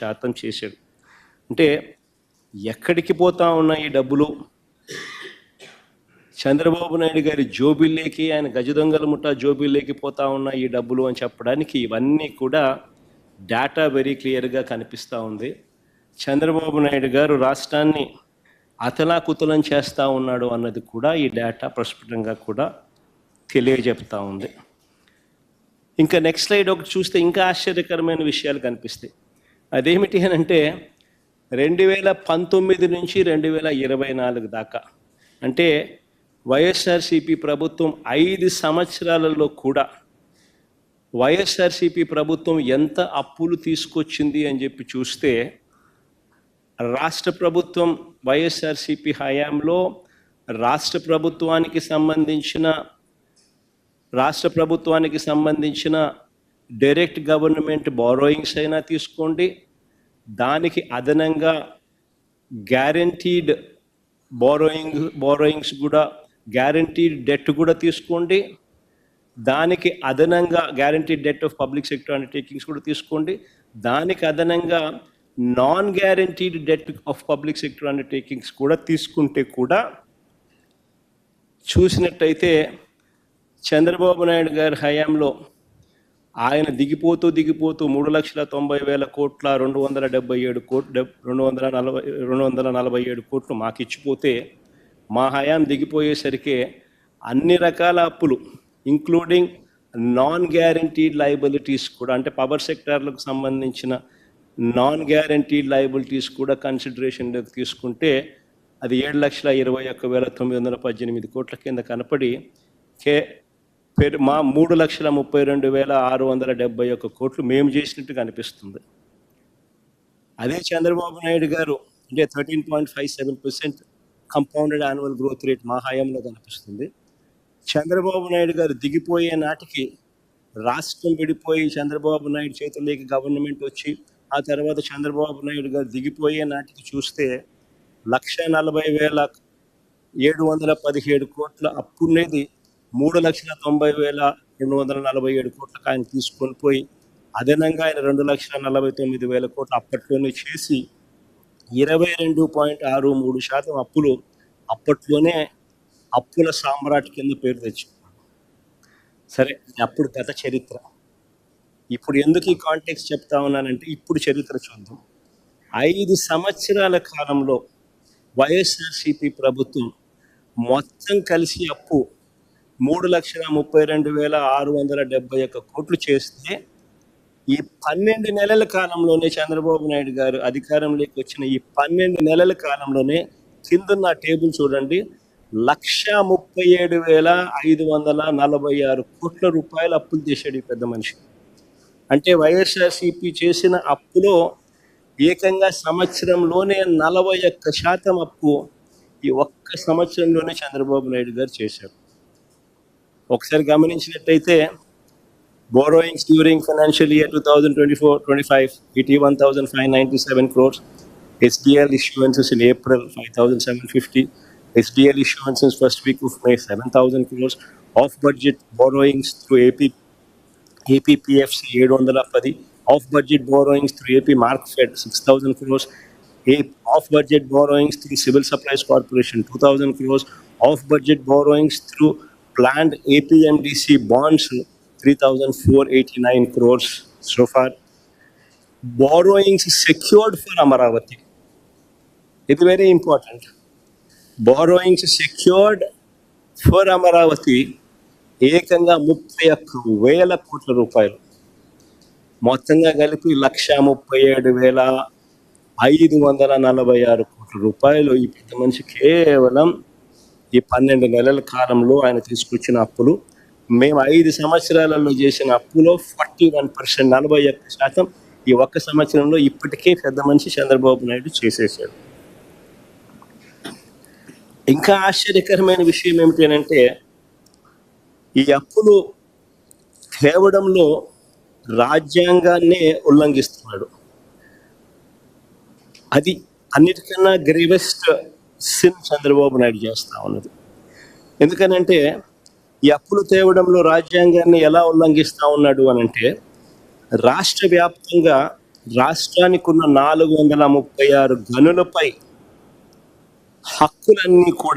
శాతం చేశాడు. అంటే ఎక్కడికి పోతా ఉన్న ఈ డబ్బులు? చంద్రబాబు నాయుడు గారి జోబిల్లోకి, ఆయన గజ దొంగల ముఠా జోబిల్లోకి పోతా ఉన్న ఈ డబ్బులు అని చెప్పడానికి ఇవన్నీ కూడా డేటా వెరీ క్లియర్గా కనిపిస్తూ ఉంది. చంద్రబాబు నాయుడు గారు రాష్ట్రాన్ని అతలాకుతలం చేస్తూ ఉన్నాడు అన్నది కూడా ఈ డేటా ప్రస్ఫుటంగా కూడా తెలియజెప్తా ఉంది. ఇంకా నెక్స్ట్ స్లైడ్ ఒకటి చూస్తే ఇంకా ఆశ్చర్యకరమైన విషయాలు కనిపిస్తాయి. అదేమిటి అని అంటే 2019 నుంచి 2024 దాకా, అంటే వైఎస్ఆర్సీపీ ప్రభుత్వం 5 సంవత్సరాలలో కూడా వైఎస్ఆర్సీపీ ప్రభుత్వం ఎంత అప్పులు తీసుకొచ్చింది అని చెప్పి చూస్తే, రాష్ట్ర ప్రభుత్వం వైఎస్ఆర్సీపీ హయాంలో రాష్ట్ర ప్రభుత్వానికి సంబంధించిన డైరెక్ట్ గవర్నమెంట్ బారోయింగ్స్ అయినా తీసుకోండి, దానికి అదనంగా గ్యారంటీడ్ బారోయింగ్స్ కూడా, గ్యారంటీడ్ డెట్ కూడా తీసుకోండి, దానికి అదనంగా guaranteed det of public sector undertakings కూడా తీసుకోండి, దానికి అదనంగా non guaranteed det of public sector undertakings కూడా తీసుకుంటే కూడా చూసినట్టయితే చంద్రబాబు నాయుడు గారి హయాంలో ఆయన దిగిపోతూ 3,90,000 కోట్ల 247 కోట్లు మాకు ఇచ్చిపోతే, మా హయాం దిగిపోయేసరికి అన్ని రకాల అప్పులు ఇంక్లూడింగ్ నాన్ గ్యారంటీడ్ లయబిలిటీస్ కూడా, అంటే పవర్ సెక్టార్లకు సంబంధించిన నాన్ గ్యారంటీడ్ లయబిలిటీస్ కూడా కన్సిడరేషన్లోకి తీసుకుంటే అది 7,21,918 కోట్ల కింద కనపడి మా 3,32,671 కోట్లు మేము చేసినట్టుగా అనిపిస్తుంది. అదే చంద్రబాబు నాయుడు గారు అంటే 13.57% కంపౌండెడ్ యాన్యువల్ గ్రోత్ రేట్ మా హయాంలో కనిపిస్తుంది. చంద్రబాబు నాయుడు గారు దిగిపోయే నాటికి రాష్ట్రం విడిపోయి చంద్రబాబు నాయుడు చేతుల్లోకి గవర్నమెంట్ వచ్చి, ఆ తర్వాత చంద్రబాబు నాయుడు గారు దిగిపోయే నాటికి చూస్తే 1,40,717 కోట్ల అప్పునేది 3,90,247 కోట్లకు ఆయన తీసుకొని పోయి, అదనంగా ఆయన 2,49,000 కోట్లు అప్పట్లోనే చేసి 22.63% అప్పులు అప్పట్లోనే అప్పుల సామ్రాట్ కింద పేరు తెచ్చుకున్నాడు. సరే, అప్పుడు గత చరిత్ర. ఇప్పుడు ఎందుకు ఈ కాంటెక్స్ట్ చెప్తా ఉన్నానంటే, ఇప్పుడు చరిత్ర చూద్దాం. 5 సంవత్సరాల కాలంలో వైఎస్ఆర్సీపీ ప్రభుత్వం మొత్తం కలిసి అప్పు 3,32,671 కోట్లు చేస్తే, ఈ 12 నెలల కాలంలోనే చంద్రబాబు నాయుడు గారు అధికారంలోకి వచ్చిన ఈ 12 నెలల కాలంలోనే కిందన్న టేబుల్ చూడండి, 1,37,546 కోట్ల రూపాయలు అప్పులు చేశాడు ఈ పెద్ద మనిషి. అంటే వైఎస్ఆర్సీపీ చేసిన అప్పులో ఏకంగా సంవత్సరంలోనే 41% అప్పు ఈ ఒక్క సంవత్సరంలోనే చంద్రబాబు నాయుడు గారు చేశారు. ఒకసారి గమనించినట్టయితే borrowings during financial year 2024-25 it 1,597 crores. SDL issuances in April 5,750. SDL issuances first week of May 7,000 crores. Off budget borrowings through APPFC 710. Off budget borrowings through AP Markfed 6,000 crores. Off budget borrowings through Civil Supplies Corporation 2,000 crores. Off budget borrowings through planned APMDC bonds 3,489 crores so far. Borrowings secured for Amaravati. It's very important. Borrowings secured for Amaravati ఏకంగా 31,000 కోట్ల రూపాయలు, మొత్తంగా కలిపి 1,37,546 కోట్ల రూపాయలు ఈ పెద్ద మనిషి కేవలం ఈ 12 నెలల కాలంలో ఆయన తీసుకొచ్చిన అప్పులు. మేము 5 సంవత్సరాలలో చేసిన అప్పులో 41%, 41% ఈ ఒక్క సంవత్సరంలో ఇప్పటికే పెద్ద మనిషి చంద్రబాబు నాయుడు చేసేసాడు. ఇంకా ఆశ్చర్యకరమైన విషయం ఏమిటి అంటే, ఈ అప్పులు తేవడంలో రాజ్యాంగాన్నే ఉల్లంఘిస్తున్నాడు. అది అన్నిటికన్నా గ్రేవెస్ట్ సిన్ చంద్రబాబు నాయుడు చేస్తా ఉన్నది. ఎందుకనంటే ఈ అప్పులు తేవడంలో రాజ్యాంగాన్ని ఎలా ఉల్లంఘిస్తా ఉన్నాడు అని అంటే, రాష్ట్ర వ్యాప్తంగా రాష్ట్రానికి ఉన్న 436 గనులపై హక్కులన్నీ కూడా